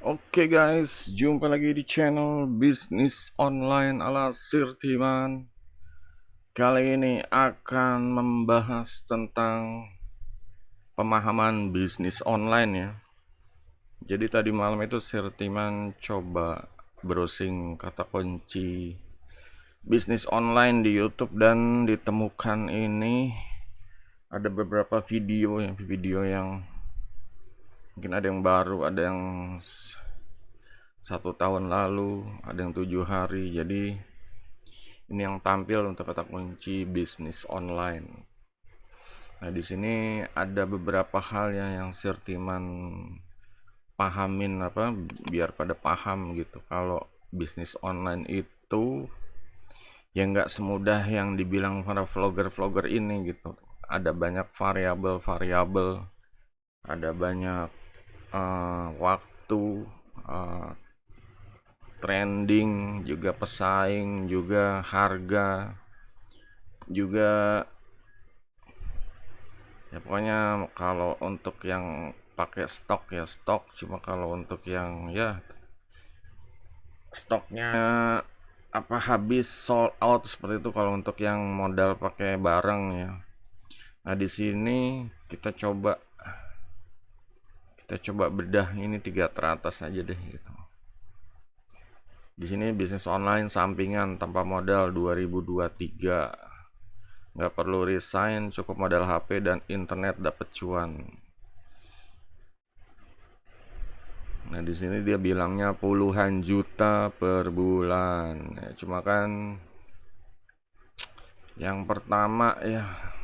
Oke guys, jumpa lagi di channel bisnis online ala Sirtiman. Kali ini akan membahas tentang pemahaman bisnis online ya. Jadi tadi malam itu Sirtiman coba browsing kata kunci bisnis online di YouTube dan ditemukan ini ada beberapa video yang mungkin ada yang baru, ada yang 1 tahun lalu, ada yang 7 hari. Jadi ini yang tampil untuk kata kunci bisnis online. Nah, di sini ada beberapa hal yang Sirtiman pahamin biar pada paham gitu. Kalau bisnis online itu ya nggak semudah yang dibilang para vlogger-vlogger ini gitu. Ada banyak variabel-variabel, ada banyak waktu, uh, trending, juga pesaing, juga harga, juga ya pokoknya kalau untuk yang pakai stok ya stok, cuma kalau untuk yang ya stoknya habis sold out seperti itu kalau untuk yang modal pakai barang ya. Nah, di sini kita coba bedah ini 3 teratas aja deh gitu. Di sini bisnis online sampingan tanpa modal 2023. Nggak perlu resign, cukup modal HP dan internet dapat cuan. Nah, di sini dia bilangnya puluhan juta per bulan. Ya, cuma kan yang pertama ya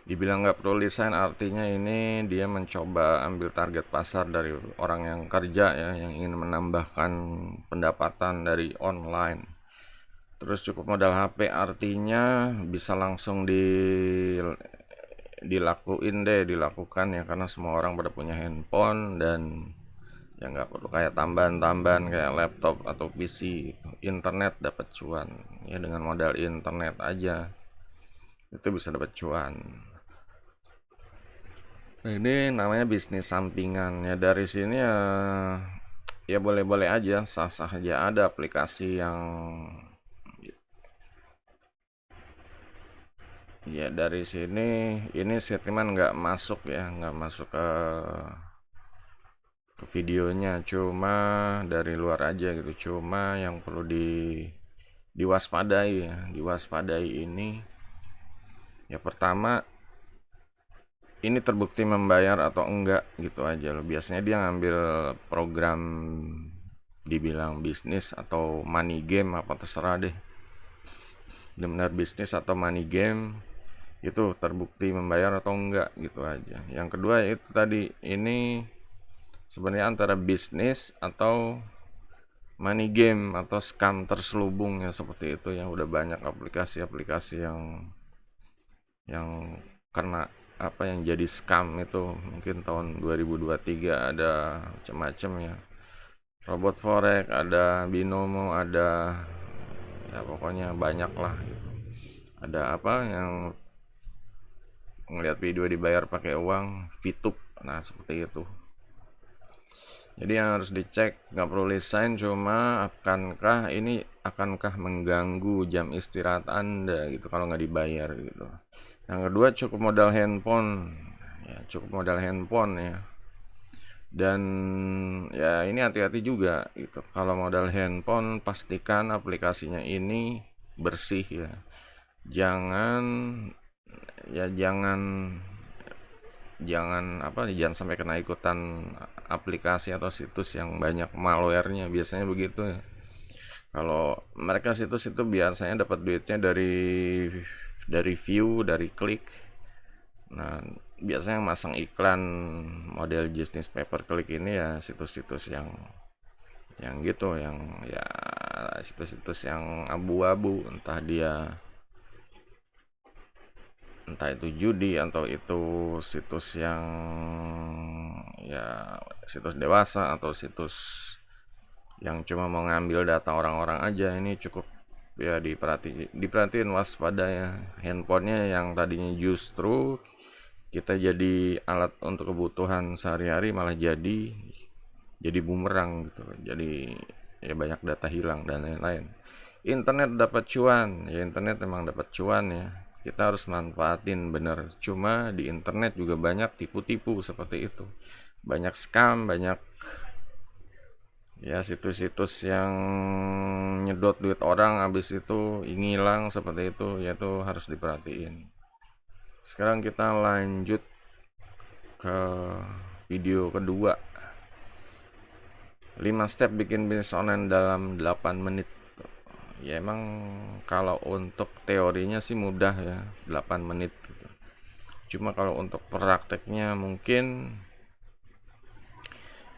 dibilang nggak perlu resign, artinya ini dia mencoba ambil target pasar dari orang yang kerja ya, yang ingin menambahkan pendapatan dari online. Terus cukup modal HP artinya bisa langsung dilakukan ya, karena semua orang pada punya handphone dan ya nggak perlu kayak tambahan-tambahan kayak laptop atau PC. Internet dapat cuan ya, dengan modal internet aja itu bisa dapat cuan. Nah, ini namanya bisnis sampingan ya. Dari sini ya boleh-boleh aja, sah-sah aja. Ada aplikasi yang ya dari sini ini Sirtiman nggak masuk ya, nggak masuk ke videonya, cuma dari luar aja gitu. Cuma yang perlu diwaspadai ya, diwaspadai ini ya pertama, ini terbukti membayar atau enggak gitu aja loh. Biasanya dia ngambil program dibilang bisnis atau money game, apa terserah deh, benar bisnis atau money game, itu terbukti membayar atau enggak gitu aja. Yang kedua itu tadi, ini sebenarnya antara bisnis atau money game atau scam terselubung ya, seperti itu ya. Udah banyak aplikasi-aplikasi yang kena yang jadi scam itu. Mungkin tahun 2023 ada macam-macam ya, robot forex, ada binomo, ada ya pokoknya banyak lah gitu. Ada yang ngelihat video dibayar pakai uang VTube, nah seperti itu. Jadi yang harus dicek, nggak perlu resign, cuma akankah mengganggu jam istirahat Anda gitu kalau nggak dibayar gitu. Yang kedua, cukup modal handphone ya, cukup modal handphone ya. Dan ya ini hati-hati juga gitu, kalau modal handphone pastikan aplikasinya ini bersih ya. Jangan ya jangan jangan sampai kena ikutan aplikasi atau situs yang banyak malwarenya, biasanya begitu ya. Kalau mereka situs itu biasanya dapat duitnya dari view, dari klik. Nah, biasanya yang masang iklan model bisnis pay per click ini ya situs-situs yang gitu, yang ya situs-situs yang abu-abu, entah itu judi atau itu situs yang ya situs dewasa atau situs yang cuma mau ngambil data orang-orang aja. Ini cukup ya diperhatiin, waspada ya. Handphonenya yang tadinya justru kita jadi alat untuk kebutuhan sehari-hari malah jadi bumerang gitu. Jadi ya banyak data hilang dan lain-lain. Internet dapat cuan, ya internet emang dapat cuan ya. Kita harus manfaatin bener. Cuma di internet juga banyak tipu-tipu seperti itu. Banyak scam, banyak ya situs-situs yang nyedot duit orang habis itu ngilang seperti itu, ya itu harus diperhatiin. Sekarang kita lanjut ke video kedua. 5 step bikin bisnis online dalam 8 menit. Ya emang kalau untuk teorinya sih mudah ya, 8 menit gitu. Cuma kalau untuk prakteknya mungkin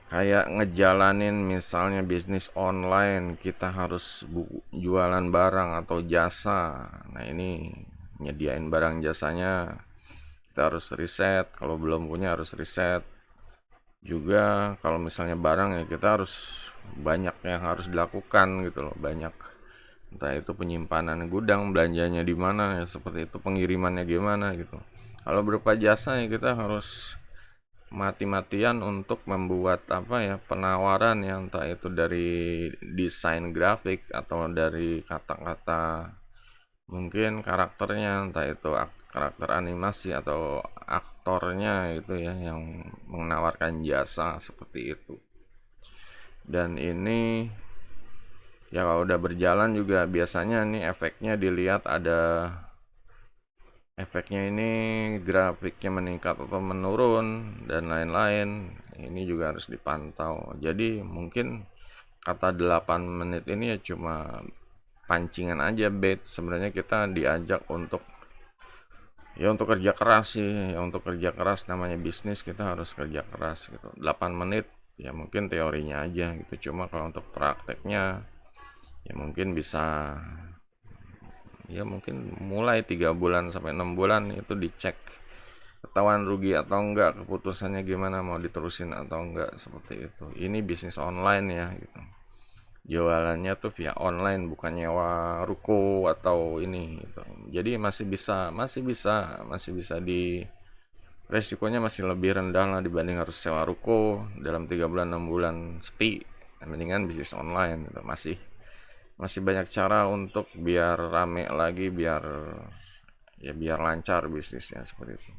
kayak ngejalanin misalnya bisnis online, kita harus jualan barang atau jasa. Nah ini nyediain barang jasanya kita harus riset, kalau belum punya harus riset juga. Kalau misalnya barang ya kita harus banyak yang harus dilakukan gitu loh, banyak, entah itu penyimpanan gudang, belanjanya di mana ya, seperti itu, pengirimannya gimana gitu. Kalau berupa jasa ya kita harus mati-matian untuk membuat apa ya, penawaran yang entah itu dari desain grafik atau dari kata-kata, mungkin karakternya, entah itu karakter animasi atau aktornya itu ya yang menawarkan jasa seperti itu. Dan ini ya kalau udah berjalan juga biasanya nih efeknya dilihat, ada efeknya ini grafiknya meningkat atau menurun dan lain-lain. Ini juga harus dipantau. Jadi mungkin kata 8 menit ini ya cuma pancingan aja, bait. Sebenarnya kita diajak untuk ya untuk kerja keras sih, ya untuk kerja keras, namanya bisnis kita harus kerja keras gitu. 8 menit ya mungkin teorinya aja gitu. Cuma kalau untuk prakteknya ya mungkin bisa, ya mungkin mulai 3 bulan sampai 6 bulan itu dicek ketahuan rugi atau enggak, keputusannya gimana, mau diterusin atau enggak, seperti itu. Ini bisnis online ya gitu. Jualannya tuh via online, bukan nyewa ruko atau ini gitu. Jadi masih bisa di, resikonya masih lebih rendah lah dibanding harus sewa ruko dalam 3 bulan 6 bulan sepi. Mendingan bisnis online gitu. Masih banyak cara untuk biar rame lagi, biar lancar bisnisnya seperti itu.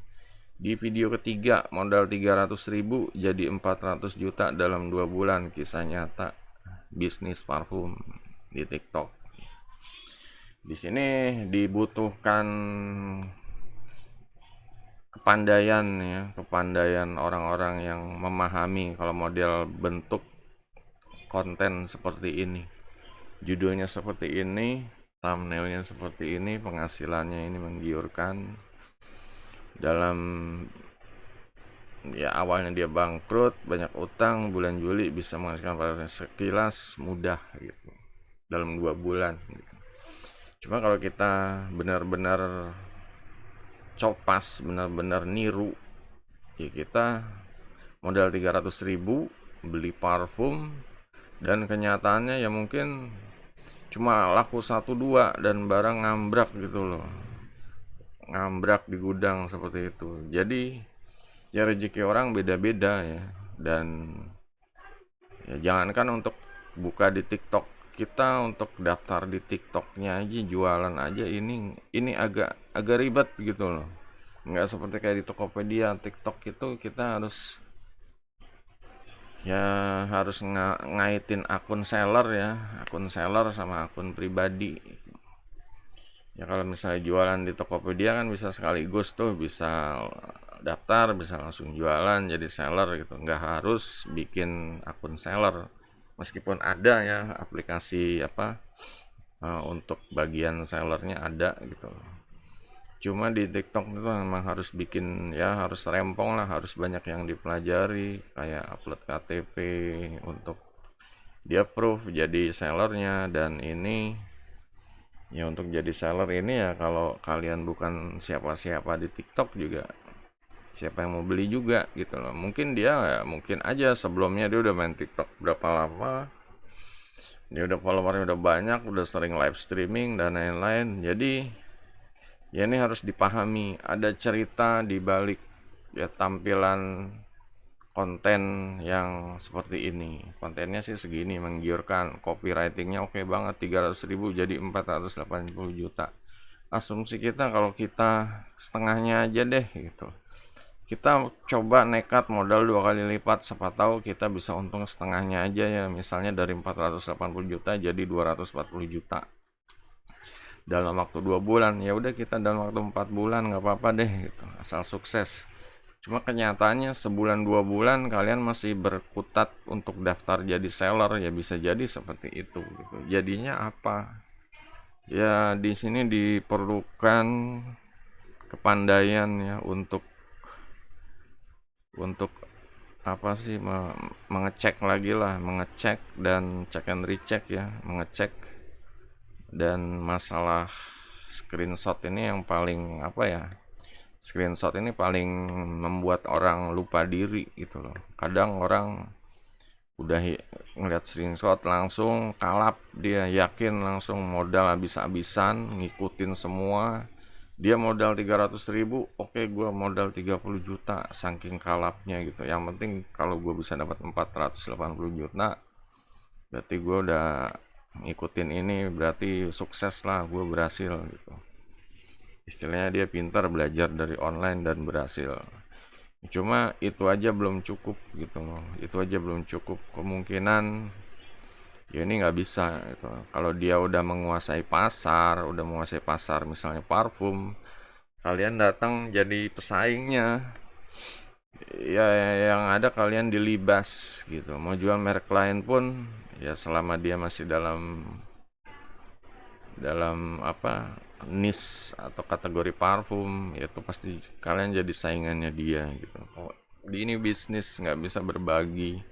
Di video ketiga, modal 300.000 jadi 400 juta dalam 2 bulan, kisah nyata bisnis parfum di TikTok. Di sini dibutuhkan kepandaian orang-orang yang memahami kalau model bentuk konten seperti ini. Judulnya seperti ini, thumbnailnya seperti ini, penghasilannya ini menggiurkan. Dalam ya awalnya dia bangkrut, banyak utang, bulan Juli bisa menghasilkan pada sekilas mudah gitu, dalam 2 bulan gitu. Cuma kalau kita benar-benar copas, benar-benar niru, ya kita modal 300.000 beli parfum, dan kenyataannya ya mungkin cuma laku 1-2 dan barang ngambrak gitu loh, ngambrak di gudang seperti itu. Jadi ya rezeki orang beda-beda ya. Dan ya jangankan untuk buka di TikTok, kita untuk daftar di TikToknya aja, jualan aja, ini agak ribet gitu loh. Nggak seperti kayak di Tokopedia. TikTok itu kita harus ngaitin akun seller ya, akun seller sama akun pribadi. Ya kalau misalnya jualan di Tokopedia kan bisa sekaligus tuh, bisa daftar, bisa langsung jualan jadi seller gitu, nggak harus bikin akun seller. Meskipun ada ya aplikasi apa, untuk bagian sellernya ada gitu. Cuma di TikTok itu memang harus bikin, ya harus rempong lah, harus banyak yang dipelajari, kayak upload KTP untuk dia approve jadi sellernya. Dan ini ya untuk jadi seller ini ya kalau kalian bukan siapa-siapa di TikTok juga, siapa yang mau beli juga gitu loh. Mungkin dia ya, mungkin aja sebelumnya dia udah main TikTok berapa lama, dia udah followernya udah banyak, udah sering live streaming dan lain-lain. Jadi ya ini harus dipahami, ada cerita di balik ya tampilan konten yang seperti ini. Kontennya sih segini, menggiurkan, copywritingnya oke banget, 300.000 jadi 480 juta. Asumsi kita kalau kita setengahnya aja deh gitu, kita coba nekat modal 2 kali lipat, siapa tahu kita bisa untung setengahnya aja ya, misalnya dari 480 juta jadi 240 juta dalam waktu 2 bulan. Ya udah, kita dalam waktu 4 bulan nggak apa-apa deh gitu, asal sukses. Cuma kenyataannya sebulan 2 bulan kalian masih berkutat untuk daftar jadi seller, ya bisa jadi seperti itu gitu. Jadinya apa? Ya di sini diperlukan kepandaian ya untuk apa sih, mengecek lagi lah, mengecek dan check and recheck ya, mengecek. Dan masalah screenshot ini yang paling apa ya, screenshot ini paling membuat orang lupa diri gitu loh. Kadang orang udah ngeliat screenshot langsung kalap, dia yakin langsung modal habis-habisan, ngikutin semua. Dia modal 300.000, oke gue modal 30 juta, saking kalapnya gitu. Yang penting kalau gue bisa dapat 480 juta, berarti gue udah ngikutin ini, berarti sukses lah, gue berhasil gitu. Istilahnya dia pintar, belajar dari online dan berhasil. Cuma itu aja belum cukup gitu loh, itu aja belum cukup. Kemungkinan ya ini nggak bisa gitu. Kalau dia udah menguasai pasar misalnya parfum, kalian datang jadi pesaingnya, ya yang ada kalian dilibas gitu. Mau jual merek lain pun ya selama dia masih dalam apa, niche atau kategori parfum, ya itu pasti kalian jadi saingannya dia gitu. Oh, di ini bisnis nggak bisa berbagi,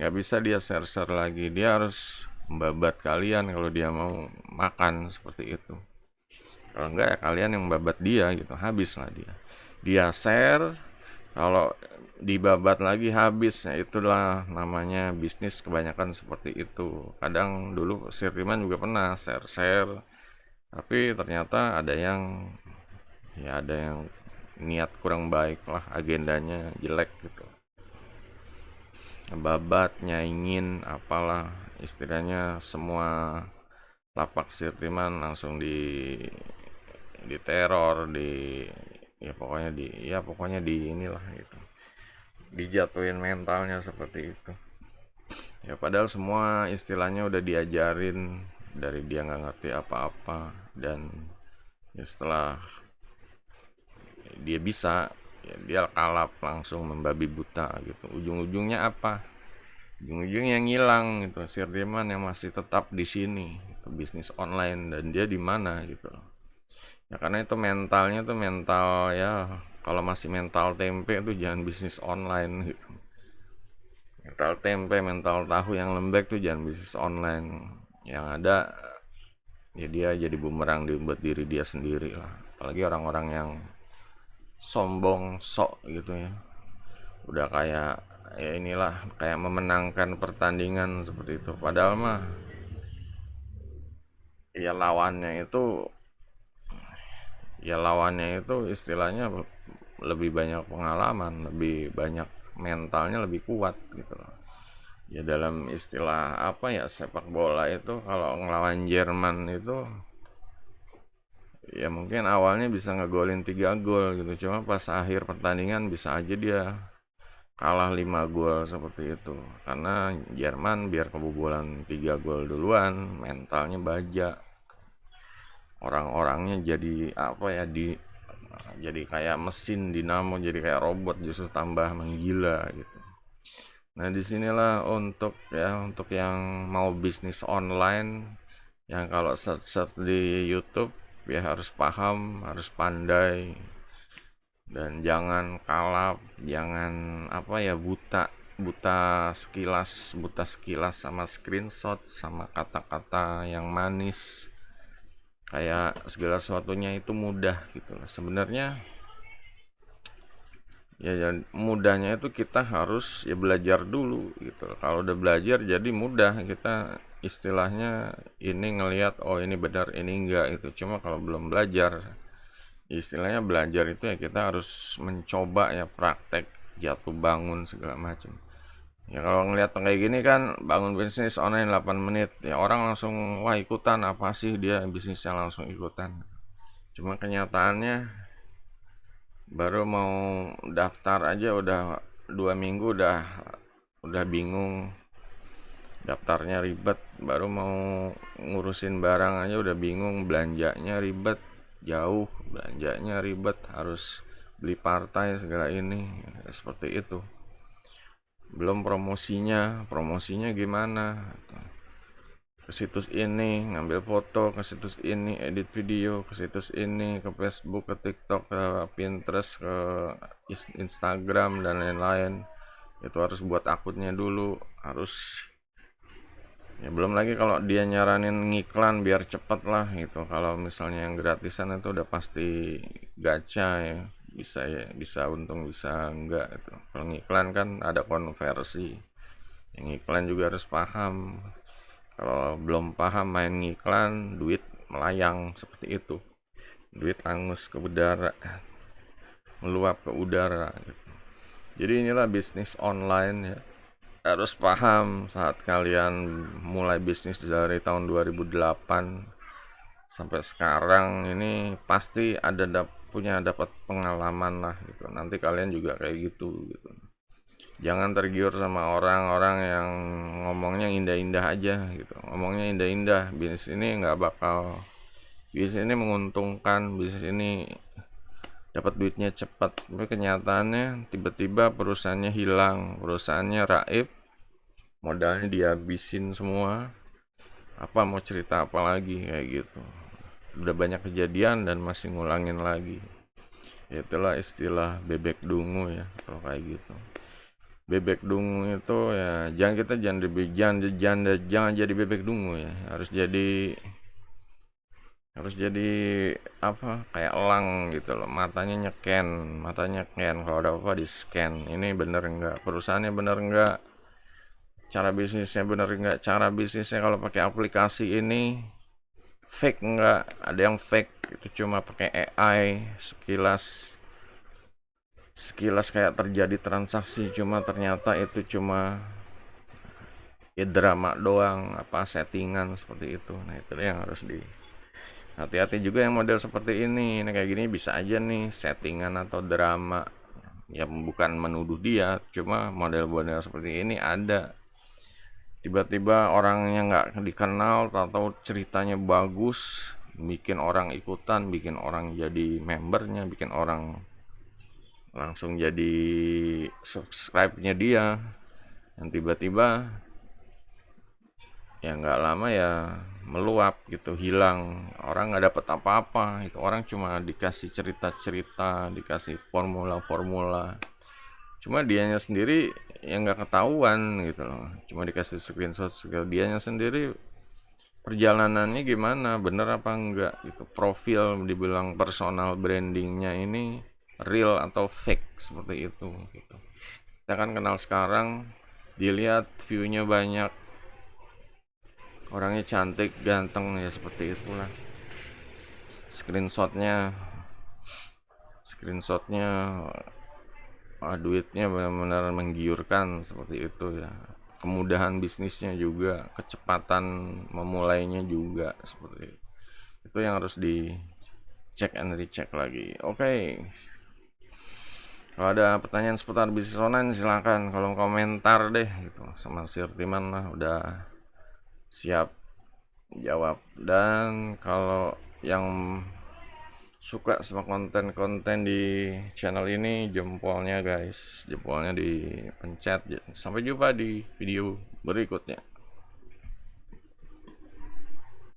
nggak bisa dia share lagi, dia harus membabat kalian kalau dia mau makan seperti itu. Kalau enggak ya kalian yang babat dia gitu, habis lah dia share, kalau dibabat lagi habis. Nah itulah namanya bisnis, kebanyakan seperti itu. Kadang dulu Sirtiman juga pernah share, tapi ternyata ada yang niat kurang baik lah, agendanya jelek gitu, babat, nyaingin apalah, istilahnya semua lapak Sirtiman langsung di teror, pokoknya di inilah gitu, dijatuhin mentalnya seperti itu. Ya padahal semua istilahnya udah diajarin dari dia nggak ngerti apa-apa, dan ya setelah dia bisa, ya dia kalap langsung, membabi buta gitu. Ujung-ujungnya apa? Ujung-ujungnya ngilang gitu. Sirdiman yang masih tetap di sini gitu, bisnis online, dan dia di mana gitu. Ya karena itu mentalnya tuh mental ya, kalau masih mental tempe tuh jangan bisnis online gitu. Mental tempe, mental tahu yang lembek tuh jangan bisnis online. Yang ada ya dia jadi bumerang buat diri dia sendiri lah. Apalagi orang-orang yang sombong sok gitu ya, udah kayak ya inilah, kayak memenangkan pertandingan seperti itu, padahal mah ya lawannya itu istilahnya lebih banyak pengalaman, lebih banyak mentalnya, lebih kuat gitu loh. Ya dalam istilah apa ya, sepak bola itu kalau ngelawan Jerman itu ya mungkin awalnya bisa ngegolin 3 gol gitu, cuma pas akhir pertandingan bisa aja dia kalah 5 gol seperti itu, karena Jerman biar kebobolan 3 gol duluan, mentalnya baja, orang-orangnya jadi apa ya, jadi kayak mesin dinamo, jadi kayak robot, justru tambah menggila gitu. Nah disinilah untuk yang mau bisnis online, yang kalau search di YouTube ya harus paham, harus pandai, dan jangan kalap, jangan apa ya, buta buta sekilas sama screenshot, sama kata-kata yang manis, kayak segala sesuatunya itu mudah gitu loh. Sebenarnya ya mudahnya itu kita harus ya belajar dulu gitu loh. Kalau udah belajar jadi mudah, kita istilahnya ini ngelihat oh ini benar ini enggak gitu. Cuma kalau belum belajar istilahnya belajar itu ya kita harus mencoba ya, praktek, jatuh bangun segala macam. Ya kalau ngelihat kayak gini kan, bangun bisnis online 8 menit, ya orang langsung wah ikutan, apa sih dia bisnisnya langsung ikutan. Cuma kenyataannya baru mau daftar aja udah 2 minggu udah bingung, daftarnya ribet, baru mau ngurusin barang aja udah bingung, belanjanya ribet, jauh belanjanya ribet, harus beli partai segala ini, seperti itu. Belum promosinya gimana, ke situs ini ngambil foto, ke situs ini edit video, ke situs ini, ke Facebook, ke TikTok, ke Pinterest, ke Instagram dan lain-lain. Itu harus buat akunnya dulu, harus ya, belum lagi kalau dia nyaranin ngiklan biar cepet lah gitu. Kalau misalnya yang gratisan itu udah pasti gacha ya, bisa untung bisa enggak gitu. Kalau ngiklan kan ada konversi, yang iklan juga harus paham. Kalau belum paham main ngiklan, duit melayang seperti itu, duit angus ke udara, meluap ke udara gitu. Jadi inilah bisnis online ya, harus paham saat kalian mulai bisnis dari tahun 2008 sampai sekarang ini, pasti ada punya dapat pengalaman lah gitu. Nanti kalian juga kayak gitu gitu. Jangan tergiur sama orang-orang yang ngomongnya indah-indah aja gitu. Ngomongnya indah-indah, bisnis ini nggak bakal, bisnis ini menguntungkan, bisnis ini dapat duitnya cepat. Tapi kenyataannya tiba-tiba perusahaannya hilang, perusahaannya raib, modalnya dihabisin semua. Apa mau cerita apa lagi kayak gitu. Udah banyak kejadian dan masih ngulangin lagi. Itulah istilah bebek dungu ya kalau kayak gitu. Bebek dungu itu ya, jangan jadi bebek dungu ya. Harus jadi apa, kayak elang gitu loh, matanya nyeken kalau ada apa di scan, ini bener enggak, perusahaannya bener enggak, cara bisnisnya bener enggak, cara bisnisnya kalau pakai aplikasi ini fake enggak, ada yang fake itu cuma pakai AI, sekilas kayak terjadi transaksi, cuma ternyata itu cuma ya drama doang, apa settingan seperti itu. Nah itu yang harus di hati-hati juga yang model seperti ini. Nah kayak gini bisa aja nih settingan atau drama, ya bukan menuduh dia, cuma model-model seperti ini ada. Tiba-tiba orangnya nggak dikenal, tahu ceritanya bagus, bikin orang ikutan, bikin orang jadi membernya, bikin orang langsung jadi subscribe-nya dia, yang tiba-tiba ya nggak lama ya meluap gitu, hilang, orang nggak dapet apa-apa. Itu orang cuma dikasih cerita-cerita, dikasih formula-formula, cuma dianya sendiri yang nggak ketahuan gitu loh, cuma dikasih screenshot dianya sendiri perjalanannya gimana, bener apa enggak gitu, profil dibilang personal brandingnya ini real atau fake, seperti itu gitu. Kita kan kenal sekarang, dilihat viewnya banyak, orangnya cantik ganteng ya, seperti itulah screenshotnya screenshotnya duitnya benar-benar menggiurkan, seperti itu ya. Kemudahan bisnisnya juga, kecepatan memulainya juga, seperti itu yang harus dicek and recheck lagi. Oke. Kalau ada pertanyaan seputar bisnis online silakan kolom komentar deh gitu, sama Sirtiman lah udah siap jawab. Dan kalau yang suka sama konten-konten di channel ini, jempolnya guys, jempolnya dipencet. Sampai jumpa di video berikutnya.